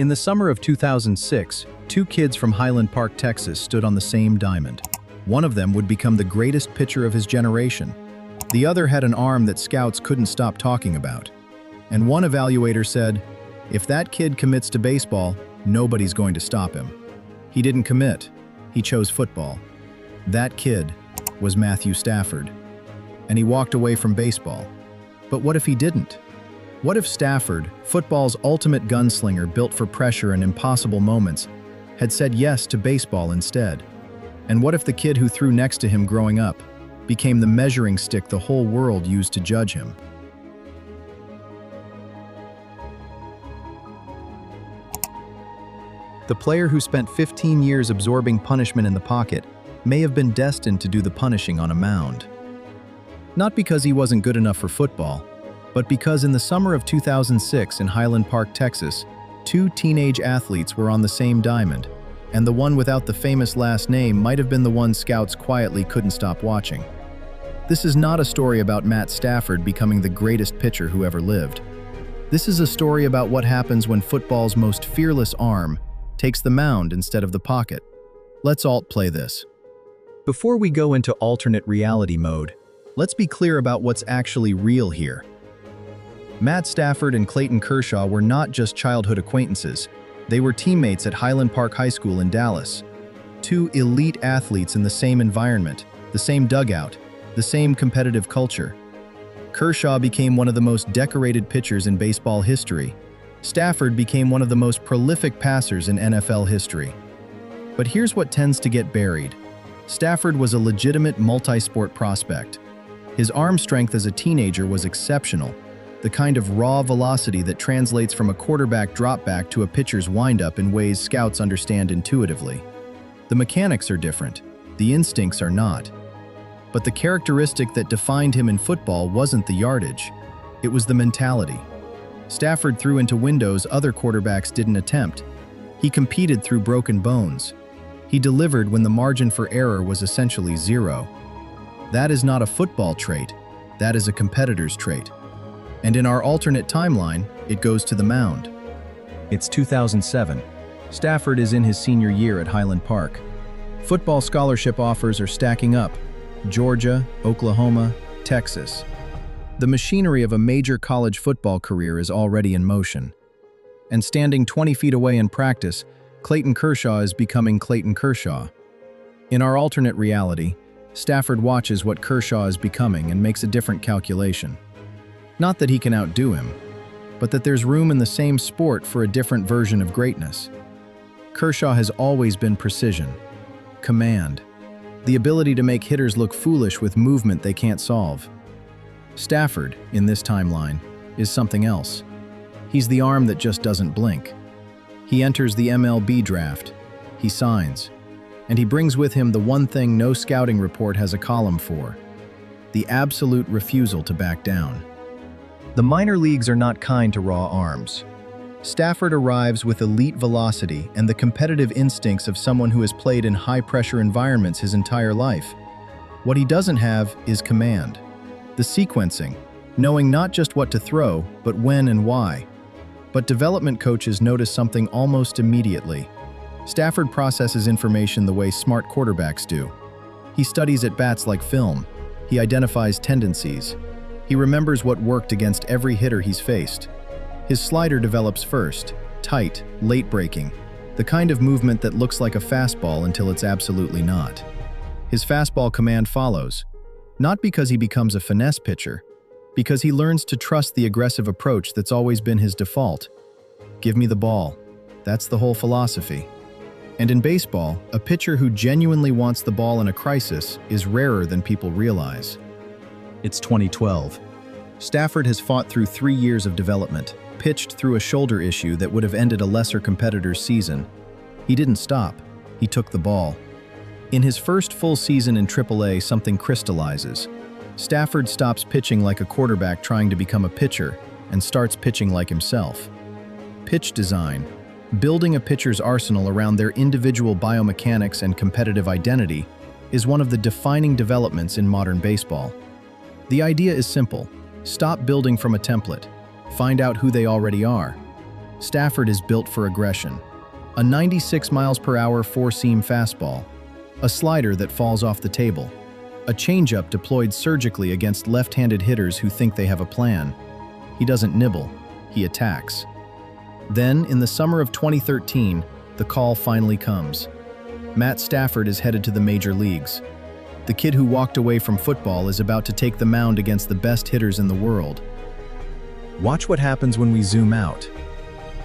In the summer of 2006, two kids from Highland Park, Texas stood on the same diamond. One of them would become the greatest pitcher of his generation. The other had an arm that scouts couldn't stop talking about. And one evaluator said, "If that kid commits to baseball, nobody's going to stop him." He didn't commit. He chose football. That kid was Matthew Stafford. And he walked away from baseball. But what if he didn't? What if Stafford, football's ultimate gunslinger built for pressure and impossible moments, had said yes to baseball instead? And what if the kid who threw next to him growing up became the measuring stick the whole world used to judge him? The player who spent 15 years absorbing punishment in the pocket may have been destined to do the punishing on a mound. Not because he wasn't good enough for football, but because in the summer of 2006 in Highland Park, Texas, two teenage athletes were on the same diamond, and the one without the famous last name might have been the one scouts quietly couldn't stop watching. This is not a story about Matt Stafford becoming the greatest pitcher who ever lived. This is a story about what happens when football's most fearless arm takes the mound instead of the pocket. Let's alt-play this. Before we go into alternate reality mode, let's be clear about what's actually real here. Matt Stafford and Clayton Kershaw were not just childhood acquaintances. They were teammates at Highland Park High School in Dallas. Two elite athletes in the same environment, the same dugout, the same competitive culture. Kershaw became one of the most decorated pitchers in baseball history. Stafford became one of the most prolific passers in NFL history. But here's what tends to get buried. Stafford was a legitimate multi-sport prospect. His arm strength as a teenager was exceptional, the kind of raw velocity that translates from a quarterback drop back to a pitcher's windup in ways scouts understand intuitively. The mechanics are different, the instincts are not. But the characteristic that defined him in football wasn't the yardage, it was the mentality. Stafford threw into windows other quarterbacks didn't attempt. He competed through broken bones. He delivered when the margin for error was essentially zero. That is not a football trait, that is a competitor's trait. And in our alternate timeline, it goes to the mound. It's 2007. Stafford is in his senior year at Highland Park. Football scholarship offers are stacking up. Georgia, Oklahoma, Texas. The machinery of a major college football career is already in motion. And standing 20 feet away in practice, Clayton Kershaw is becoming Clayton Kershaw. In our alternate reality, Stafford watches what Kershaw is becoming and makes a different calculation. Not that he can outdo him, but that there's room in the same sport for a different version of greatness. Kershaw has always been precision, command, the ability to make hitters look foolish with movement they can't solve. Stafford, in this timeline, is something else. He's the arm that just doesn't blink. He enters the MLB draft, he signs, and he brings with him the one thing no scouting report has a column for: the absolute refusal to back down. The minor leagues are not kind to raw arms. Stafford arrives with elite velocity and the competitive instincts of someone who has played in high-pressure environments his entire life. What he doesn't have is command. The sequencing, knowing not just what to throw, but when and why. But development coaches notice something almost immediately. Stafford processes information the way smart quarterbacks do. He studies at-bats like film. He identifies tendencies. He remembers what worked against every hitter he's faced. His slider develops first, tight, late-breaking, the kind of movement that looks like a fastball until it's absolutely not. His fastball command follows, not because he becomes a finesse pitcher, because he learns to trust the aggressive approach that's always been his default. Give me the ball. That's the whole philosophy. And in baseball, a pitcher who genuinely wants the ball in a crisis is rarer than people realize. It's 2012. Stafford has fought through 3 years of development, pitched through a shoulder issue that would have ended a lesser competitor's season. He didn't stop. He took the ball. In his first full season in AAA, something crystallizes. Stafford stops pitching like a quarterback trying to become a pitcher and starts pitching like himself. Pitch design, building a pitcher's arsenal around their individual biomechanics and competitive identity, is one of the defining developments in modern baseball. The idea is simple. Stop building from a template. Find out who they already are. Stafford is built for aggression. A 96 miles per hour four-seam fastball, a slider that falls off the table, a changeup deployed surgically against left-handed hitters who think they have a plan. He doesn't nibble, he attacks. Then, in the summer of 2013, the call finally comes. Matt Stafford is headed to the major leagues. The kid who walked away from football is about to take the mound against the best hitters in the world. Watch what happens when we zoom out.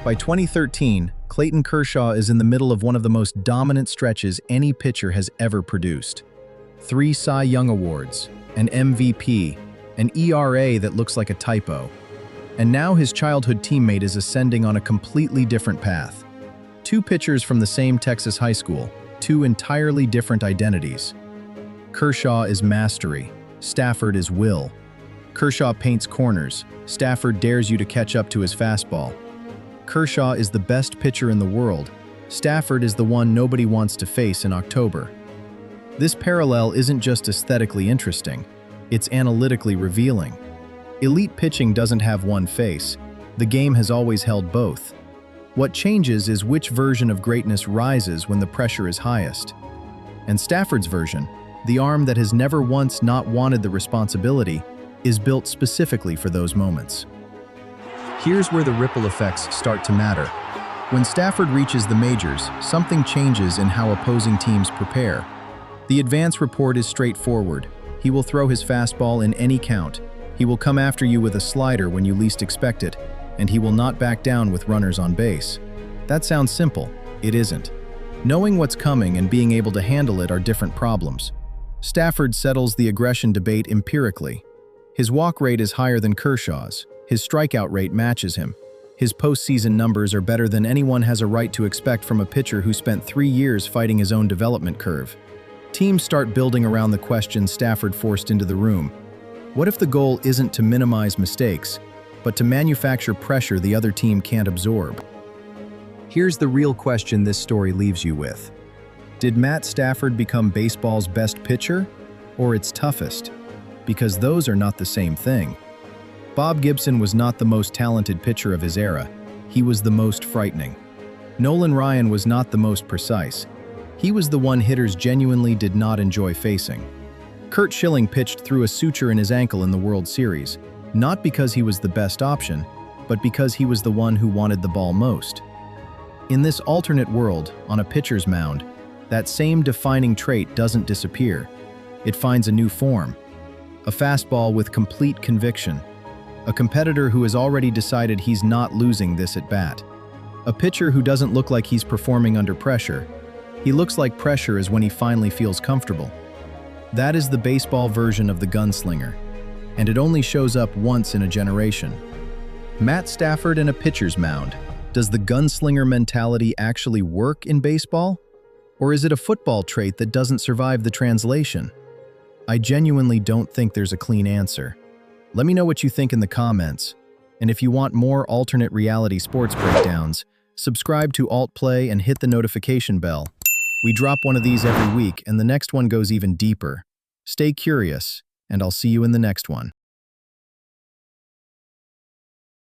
By 2013, Clayton Kershaw is in the middle of one of the most dominant stretches any pitcher has ever produced. 3 Cy Young Awards, an MVP, an ERA that looks like a typo. And now his childhood teammate is ascending on a completely different path. 2 pitchers from the same Texas high school, 2 entirely different identities. Kershaw is mastery, Stafford is will. Kershaw paints corners, Stafford dares you to catch up to his fastball. Kershaw is the best pitcher in the world, Stafford is the one nobody wants to face in October. This parallel isn't just aesthetically interesting, it's analytically revealing. Elite pitching doesn't have one face, the game has always held both. What changes is which version of greatness rises when the pressure is highest. And Stafford's version, the arm that has never once not wanted the responsibility, is built specifically for those moments. Here's where the ripple effects start to matter. When Stafford reaches the majors, something changes in how opposing teams prepare. The advance report is straightforward. He will throw his fastball in any count. He will come after you with a slider when you least expect it, and he will not back down with runners on base. That sounds simple. It isn't. Knowing what's coming and being able to handle it are different problems. Stafford settles the aggression debate empirically. His walk rate is higher than Kershaw's. His strikeout rate matches him. His postseason numbers are better than anyone has a right to expect from a pitcher who spent 3 years fighting his own development curve. Teams start building around the question Stafford forced into the room. What if the goal isn't to minimize mistakes, but to manufacture pressure the other team can't absorb? Here's the real question this story leaves you with. Did Matt Stafford become baseball's best pitcher, or its toughest? Because those are not the same thing. Bob Gibson was not the most talented pitcher of his era, he was the most frightening. Nolan Ryan was not the most precise, he was the one hitters genuinely did not enjoy facing. Curt Schilling pitched through a suture in his ankle in the World Series, not because he was the best option, but because he was the one who wanted the ball most. In this alternate world, on a pitcher's mound, that same defining trait doesn't disappear. It finds a new form. A fastball with complete conviction. A competitor who has already decided he's not losing this at bat. A pitcher who doesn't look like he's performing under pressure. He looks like pressure is when he finally feels comfortable. That is the baseball version of the gunslinger, and it only shows up once in a generation. Matt Stafford in a pitcher's mound. Does the gunslinger mentality actually work in baseball? Or is it a football trait that doesn't survive the translation? I genuinely don't think there's a clean answer. Let me know what you think in the comments. And if you want more alternate reality sports breakdowns, subscribe to AltPlay and hit the notification bell. We drop one of these every week, and the next one goes even deeper. Stay curious, and I'll see you in the next one.